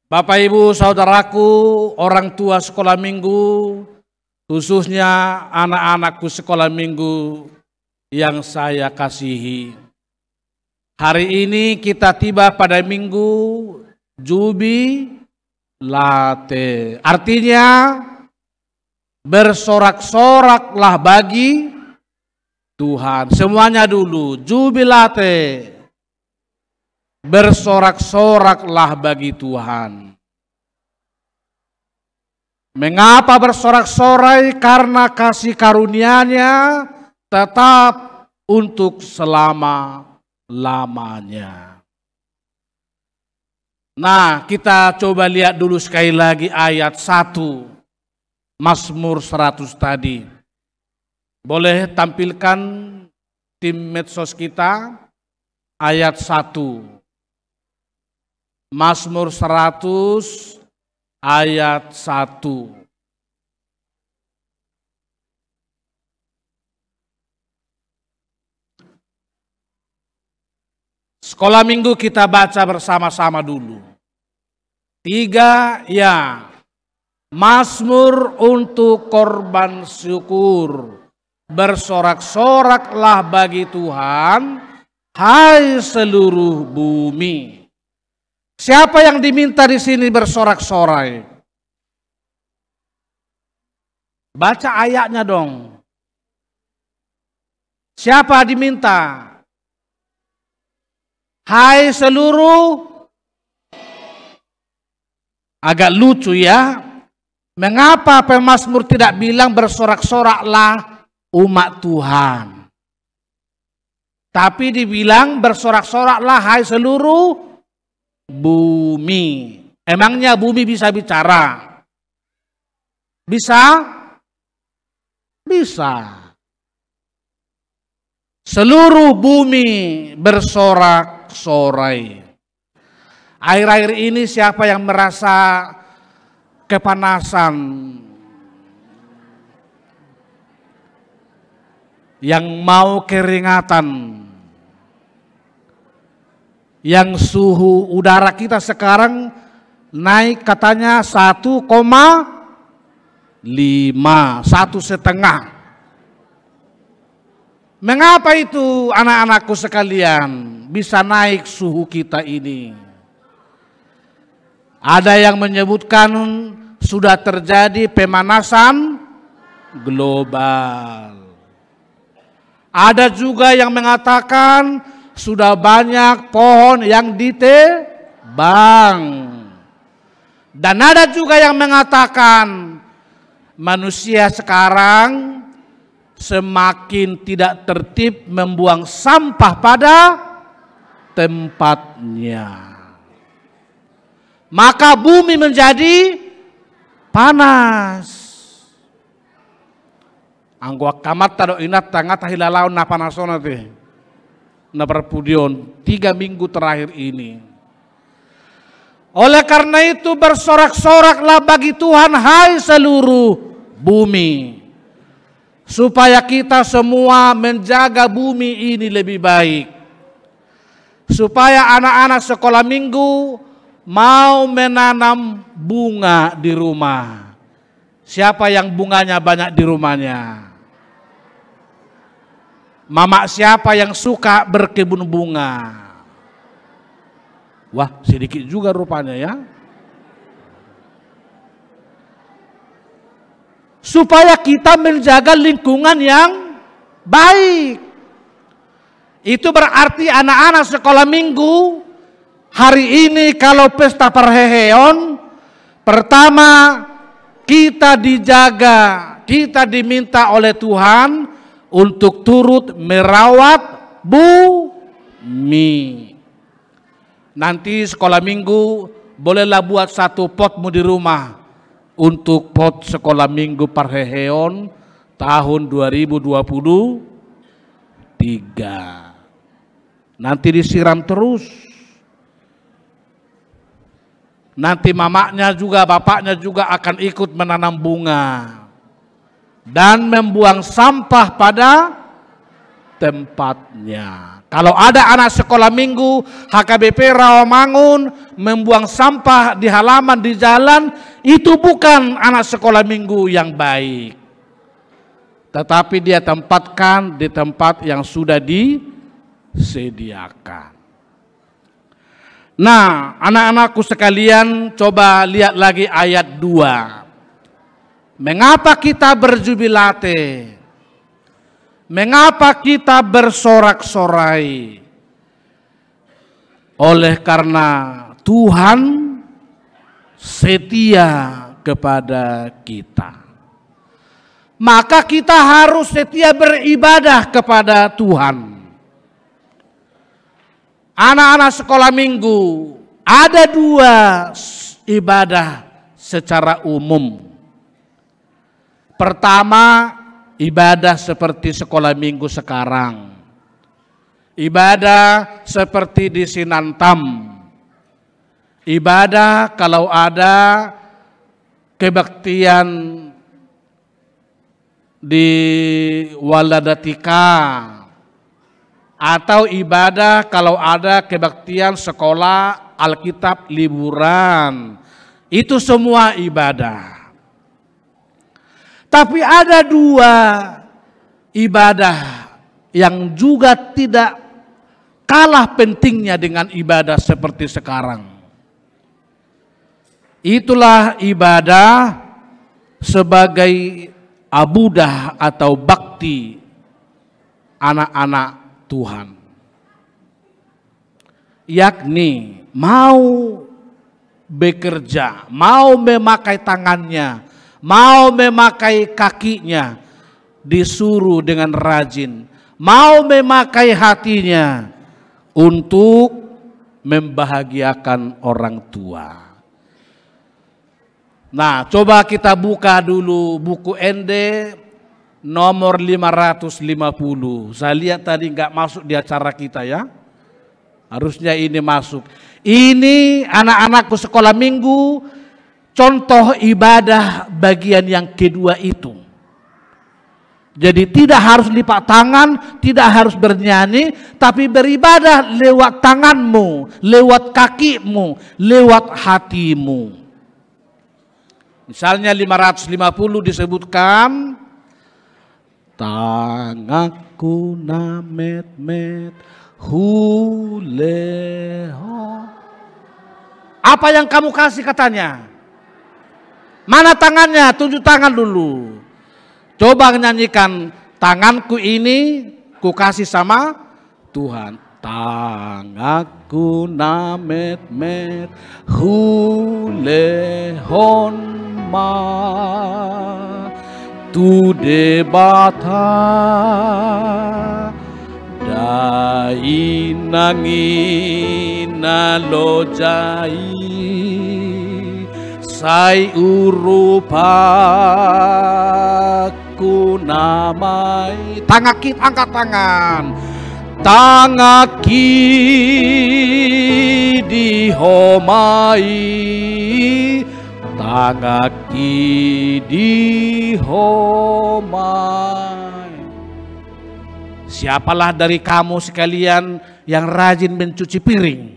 Bapak Ibu Saudaraku, orang tua sekolah minggu, khususnya anak-anakku sekolah minggu yang saya kasihi. Hari ini kita tiba pada minggu Jubilate. Artinya bersorak-soraklah bagi Tuhan. Semuanya dulu, Jubilate. Bersorak-soraklah bagi Tuhan. Mengapa bersorak-sorai? Karena kasih karunia-Nya tetap untuk selama-lamanya. Nah, kita coba lihat dulu sekali lagi ayat 1 Mazmur 100 tadi. Boleh tampilkan tim medsos kita ayat 1. Mazmur 100 ayat 1. Sekolah minggu kita baca bersama-sama dulu. 3 ya. Mazmur untuk korban syukur. Bersorak-soraklah bagi Tuhan, hai seluruh bumi. Siapa yang diminta di sini bersorak-sorai? Baca ayatnya dong. Siapa diminta? Hai seluruh. Agak lucu ya. Mengapa pemazmur tidak bilang bersorak-soraklah umat Tuhan? Tapi dibilang bersorak-soraklah hai seluruh bumi. Emangnya bumi bisa bicara? Bisa? Bisa. Seluruh bumi bersorak-sorai. Akhir-akhir ini siapa yang merasa kepanasan? Yang mau keringatan? Yang suhu udara kita sekarang naik katanya 1,5, 1,5. Mengapa itu anak-anakku sekalian bisa naik suhu kita ini? Ada yang menyebutkan sudah terjadi pemanasan global. Ada juga yang mengatakan sudah banyak pohon yang ditebang. Dan ada juga yang mengatakan manusia sekarang semakin tidak tertib membuang sampah pada tempatnya. Maka bumi menjadi panas. Anggua kamat tado inat tangat hilalaun na panasona teh. Na perpudion 3 minggu terakhir ini. Oleh karena itu bersorak-soraklah bagi Tuhan hai seluruh bumi. Supaya kita semua menjaga bumi ini lebih baik. Supaya anak-anak sekolah minggu mau menanam bunga di rumah. Siapa yang bunganya banyak di rumahnya? Mama siapa yang suka berkebun bunga? Wah, sedikit juga rupanya ya. Supaya kita menjaga lingkungan yang baik. Itu berarti anak-anak sekolah minggu hari ini kalau pesta perheheon, pertama kita dijaga, kita diminta oleh Tuhan untuk turut merawat bumi. Nanti sekolah minggu bolehlah buat 1 potmu di rumah untuk pot sekolah minggu perheheon tahun 2023. Nanti disiram terus. Nanti mamanya juga, bapaknya juga akan ikut menanam bunga. Dan membuang sampah pada tempatnya. Kalau ada anak sekolah minggu, HKBP Rawamangun membuang sampah di halaman, di jalan, itu bukan anak sekolah minggu yang baik. Tetapi dia tempatkan di tempat yang sudah disediakan. Nah, anak-anakku sekalian, coba lihat lagi ayat 2. Mengapa kita berjubilate? Mengapa kita bersorak-sorai? Oleh karena Tuhan setia kepada kita. Maka kita harus setia beribadah kepada Tuhan. Anak-anak sekolah minggu, ada 2 ibadah secara umum. Pertama, ibadah seperti sekolah minggu sekarang. Ibadah seperti di Sinantam. Ibadah kalau ada kebaktian di Waladatika. Atau ibadah kalau ada kebaktian sekolah Alkitab liburan. Itu semua ibadah. Tapi ada 2 ibadah yang juga tidak kalah pentingnya dengan ibadah seperti sekarang. Itulah ibadah sebagai abudah atau bakti anak-anak Tuhan. Yakni mau bekerja, mau memakai tangannya, mau memakai kakinya, disuruh dengan rajin. Mau memakai hatinya untuk membahagiakan orang tua. Nah, coba kita buka dulu buku ND nomor 550. Saya lihat tadi nggak masuk di acara kita ya. Harusnya ini masuk. Ini anak-anakku sekolah minggu, contoh ibadah bagian yang kedua itu. Jadi tidak harus lipat tangan, tidak harus bernyanyi, tapi beribadah lewat tanganmu, lewat kakimu, lewat hatimu. Misalnya 550 disebutkan, tangaku na met huleho. Apa yang kamu kasih katanya? Mana tangannya? Tunjuk tangan dulu. Coba nyanyikan, tanganku ini ku kasih sama Tuhan. Tangaku na met hulehon ma tu debata dai nangina lojai sai urupaku namai. Tangaki, angkat tangan. Tangaki dihomai, tangaki dihomai. Siapalah dari kamu sekalian yang rajin mencuci piring?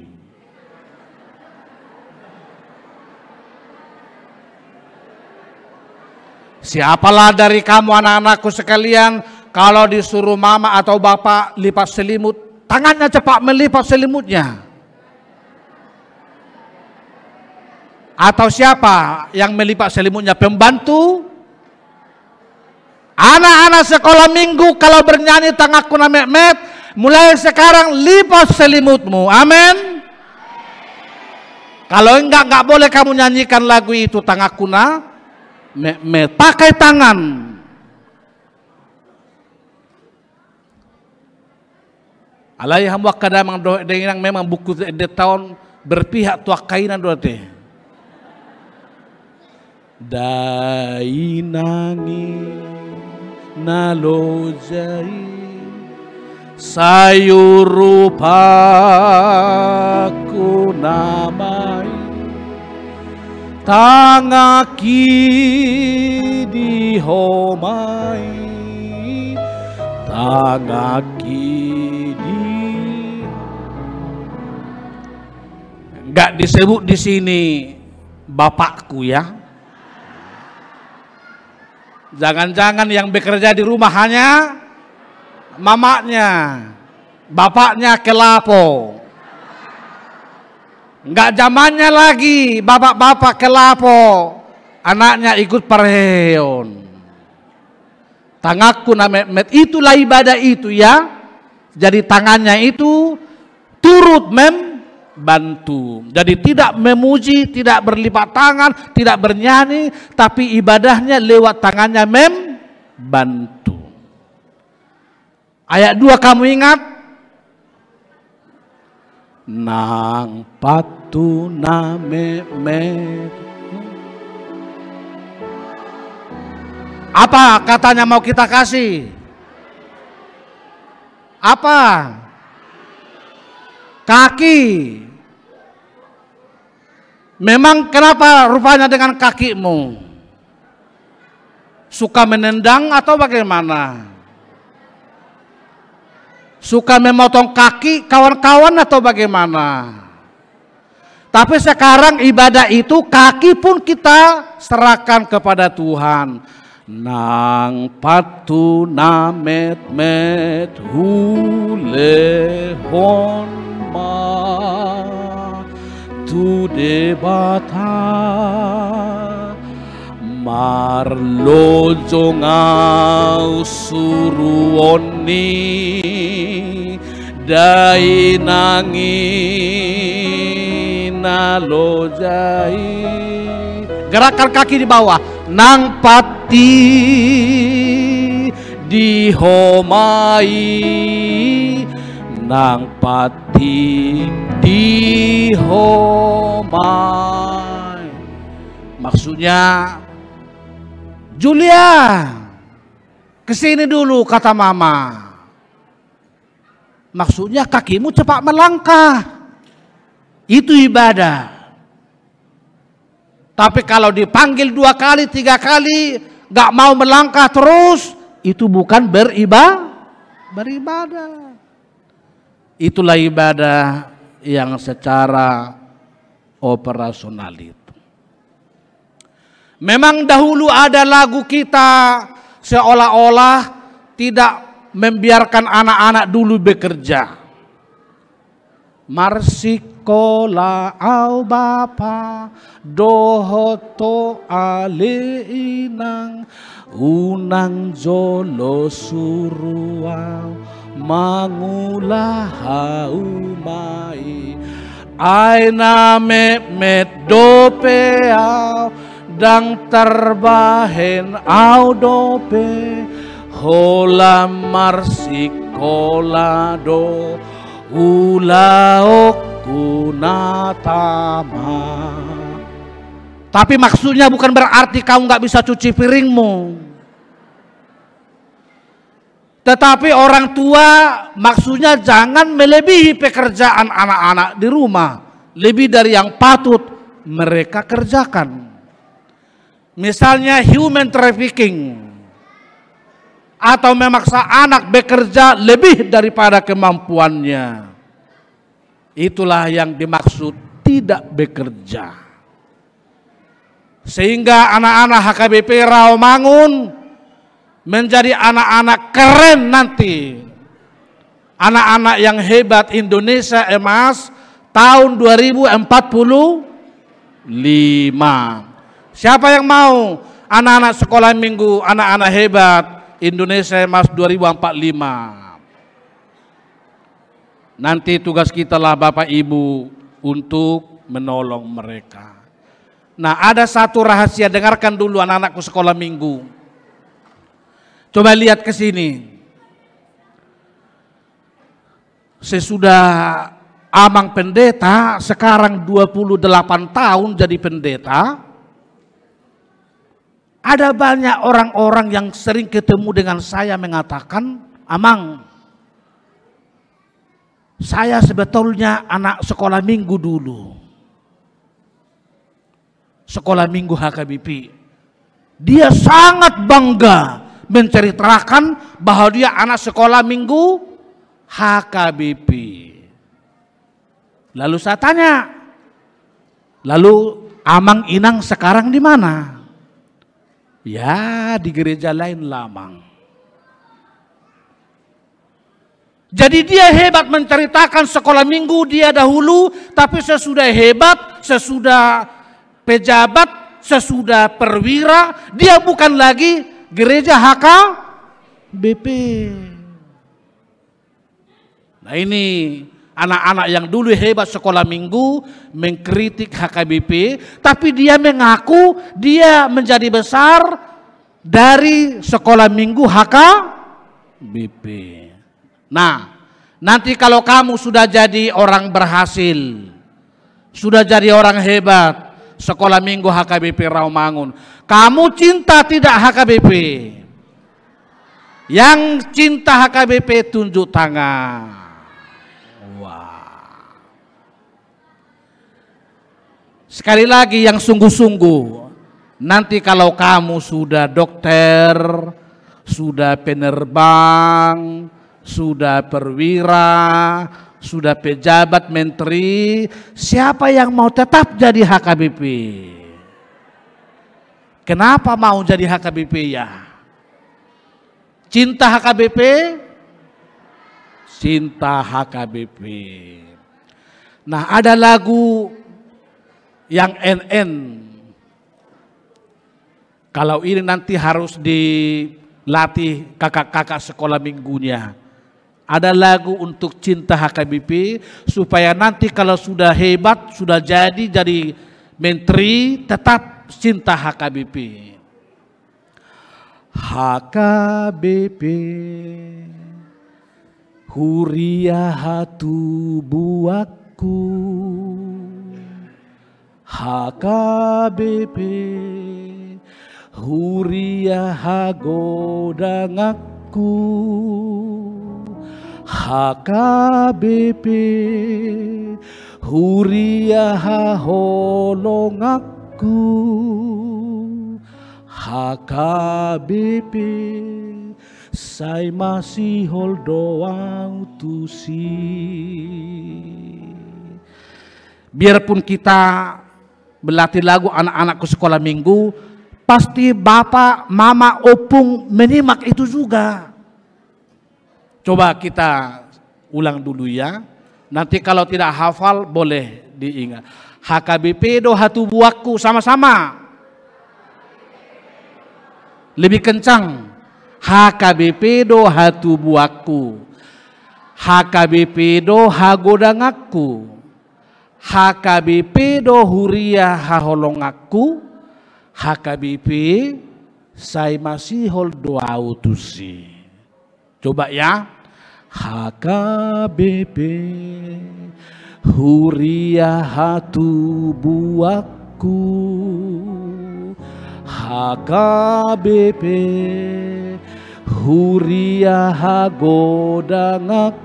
Siapalah dari kamu anak-anakku sekalian, kalau disuruh mama atau bapak lipat selimut, tangannya cepat melipat selimutnya? Atau siapa yang melipat selimutnya? Pembantu? Anak-anak sekolah minggu kalau bernyanyi tanganku na met, mulai sekarang lipat selimutmu. Amin. Kalau enggak boleh kamu nyanyikan lagu itu, tanganku na met. Pakai tangan. Alai hamba kadang dengan memang buku de tahun berpihak tuak kainan doate. Dai nangi nalojai sayurupaku namai tangaki dihomai tangaki dihomai. Nggak disebut di sini bapakku ya. Jangan-jangan yang bekerja di rumah hanya mamanya, bapaknya kelapo. Nggak zamannya lagi bapak-bapak kelapo, anaknya ikut parheon. Tangaku namet, itulah ibadah itu ya. Jadi tangannya itu turut membantu. Jadi tidak memuji, tidak berlipat tangan, tidak bernyanyi, tapi ibadahnya lewat tangannya membantu. Ayat 2 kamu ingat? Nang patu na memet. Apa katanya mau kita kasih? Apa? Kaki. Memang kenapa rupanya dengan kakimu? Suka menendang atau bagaimana? Suka memotong kaki kawan-kawan atau bagaimana? Tapi sekarang ibadah itu kaki pun kita serahkan kepada Tuhan. Nang patu namet met hulehon ma tu debata marlojo ngau suruoni dai nangin nalojai. Gerakan kaki di bawah. Nang pati dihomai, nang pati dihomai. Maksudnya, Julia, kesini dulu kata mama. Maksudnya kakimu cepat melangkah. Itu ibadah. Tapi kalau dipanggil 2 kali, 3 kali, gak mau melangkah terus, itu bukan beribadah. Itulah ibadah yang secara operasional itu. Memang dahulu ada lagu kita seolah-olah tidak membiarkan anak-anak dulu bekerja. Marsikola au bapa dohoto ale inang unang jolo suruau mangulah umai aina met dope au dang terbahen au dope hola marsikola do ulaoku natama. Tapi maksudnya bukan berarti kamu nggak bisa cuci piringmu. Tetapi orang tua maksudnya jangan melebihi pekerjaan anak-anak di rumah. Lebih dari yang patut mereka kerjakan. Misalnya human trafficking. Atau memaksa anak bekerja lebih daripada kemampuannya. Itulah yang dimaksud tidak bekerja. Sehingga anak-anak HKBP Rawamangun menjadi anak-anak keren nanti. Anak-anak yang hebat Indonesia emas tahun 2045. Siapa yang mau anak-anak sekolah minggu, anak-anak hebat Indonesia Emas 2045. Nanti tugas kita lah Bapak Ibu untuk menolong mereka. Nah, ada satu rahasia, dengarkan dulu anak-anakku sekolah minggu. Coba lihat ke sini. Sesudah Amang pendeta, sekarang 28 tahun jadi pendeta. Ada banyak orang-orang yang sering ketemu dengan saya mengatakan, Amang, saya sebetulnya anak sekolah minggu dulu. Sekolah minggu HKBP. Dia sangat bangga menceritakan bahwa dia anak sekolah minggu HKBP. Lalu saya tanya, Lalu Amang Inang sekarang di mana? Ya, di gereja lain Lamang. Jadi dia hebat menceritakan sekolah minggu dia dahulu, tapi sesudah hebat, sesudah pejabat, sesudah perwira, dia bukan lagi gereja HKBP. Nah ini anak-anak yang dulu hebat sekolah minggu mengkritik HKBP, tapi dia mengaku dia menjadi besar dari sekolah minggu HKBP. Nah, nanti kalau kamu sudah jadi orang berhasil, sudah jadi orang hebat, sekolah minggu HKBP Rawamangun, kamu cinta tidak HKBP? Yang cinta HKBP tunjuk tangan. Wah. Sekali lagi yang sungguh-sungguh, nanti kalau kamu sudah dokter, sudah penerbang, sudah perwira, sudah pejabat menteri, siapa yang mau tetap jadi HKBP? Kenapa mau jadi HKBP ya? Cinta HKBP? Cinta HKBP. Nah, ada lagu yang NN. Kalau ini nanti harus dilatih kakak-kakak sekolah minggunya. Ada lagu untuk cinta HKBP supaya nanti kalau sudah hebat, sudah jadi menteri, tetap cinta HKBP. HKBP Huria hatu buatku, HKBP Huria hagodangaku, HKBP Huria haholongaku, HKBP saya masih holdoang tusi. Biarpun kita berlatih lagu anak-anakku sekolah minggu, pasti bapak, mama, opung menyimak itu juga. Coba kita ulang dulu ya. Nanti kalau tidak hafal boleh diingat. HKBP do hatu buakku, sama-sama. Lebih kencang. HKBP do hatu buakku, HKBP do hagodangaku, HKBP do huria haholongaku, HKBP saya masih hol doau tusi. Coba ya. HKBP huria hatu buakku, HKBP huria hagodangaku,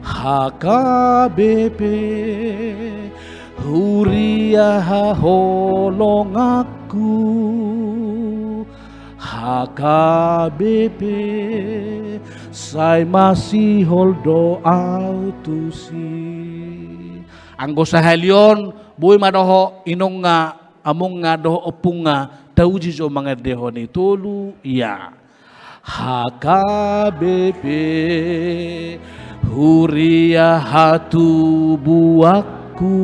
HKBP huria haholongaku, HKBP saya masih holdo autusi. Anggo sahalion boy madoho inong nga among nga doho opung nga tauji jo mga dehoni tolu iya. HKBP huria hatu buakku,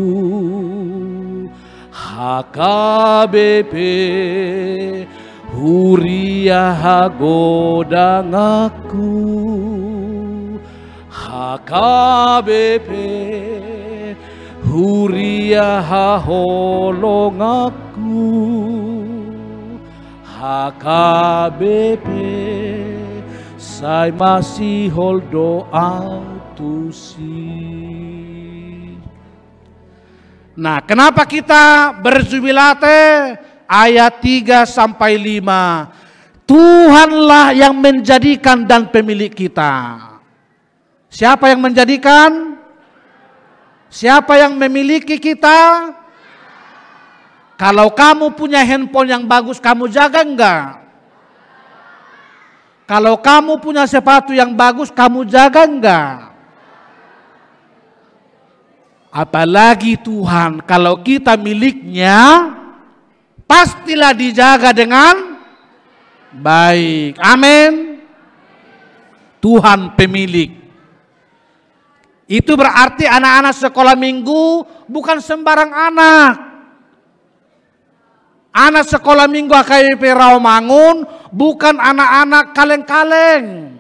HKBP huria hagodangaku, HKBP huria haholongaku, HKBP saya masih holdo autusi. Nah, kenapa kita berjubilate? Ayat 3 sampai 5. Tuhanlah yang menjadikan dan pemilik kita. Siapa yang menjadikan? Siapa yang memiliki kita? Kalau kamu punya handphone yang bagus, kamu jaga enggak? Kalau kamu punya sepatu yang bagus, kamu jaga enggak? Apalagi Tuhan, kalau kita miliknya, pastilah dijaga dengan baik. Amin. Tuhan pemilik. Itu berarti anak-anak sekolah minggu bukan sembarang anak. Anak sekolah minggu AKBP Rawamangun bukan anak-anak kaleng-kaleng.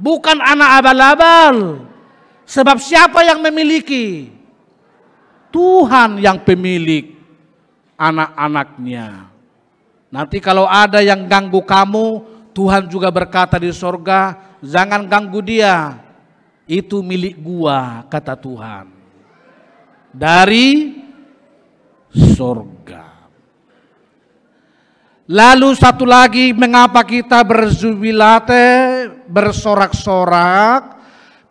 Bukan anak abal-abal. Sebab siapa yang memiliki? Tuhan yang pemilik anak-anaknya. Nanti kalau ada yang ganggu kamu, Tuhan juga berkata di sorga, jangan ganggu dia. Itu milik gua, kata Tuhan. Dari sorga. Lalu satu lagi, mengapa kita berjubilate, bersorak-sorak?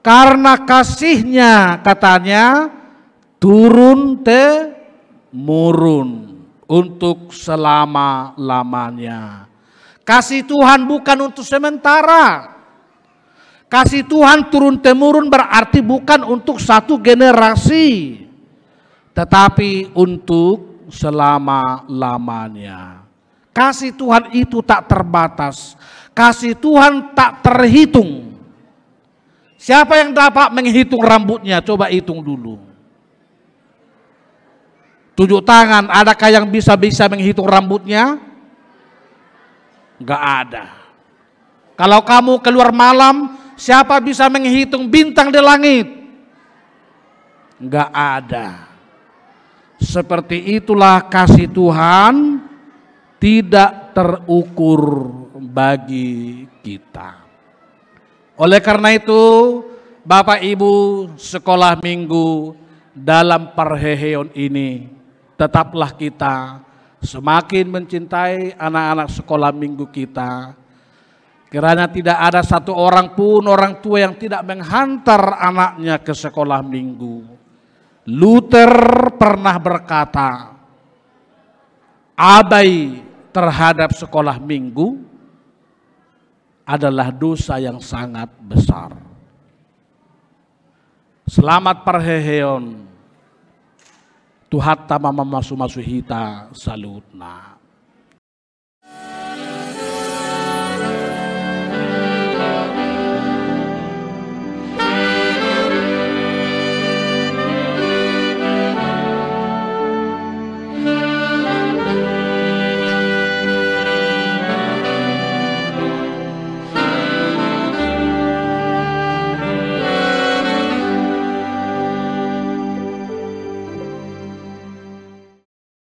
Karena kasihnya, katanya, turun temurun untuk selama-lamanya. Kasih Tuhan bukan untuk sementara. Kasih Tuhan turun temurun berarti bukan untuk satu generasi, tetapi untuk selama-lamanya. Kasih Tuhan itu tak terbatas. Kasih Tuhan tak terhitung. Siapa yang dapat menghitung rambutnya? Coba hitung dulu. 7 tangan, adakah yang bisa menghitung rambutnya? Enggak ada. Kalau kamu keluar malam, siapa bisa menghitung bintang di langit? Enggak ada. Seperti itulah kasih Tuhan tidak terukur bagi kita. Oleh karena itu, Bapak Ibu sekolah minggu dalam perheheon ini, tetaplah kita semakin mencintai anak-anak sekolah minggu kita. Kiranya tidak ada satu orang pun orang tua yang tidak menghantar anaknya ke sekolah minggu. Luther pernah berkata, abai terhadap sekolah minggu adalah dosa yang sangat besar. Selamat perheheon. Tuhan tama mamasu-masuhita salutna.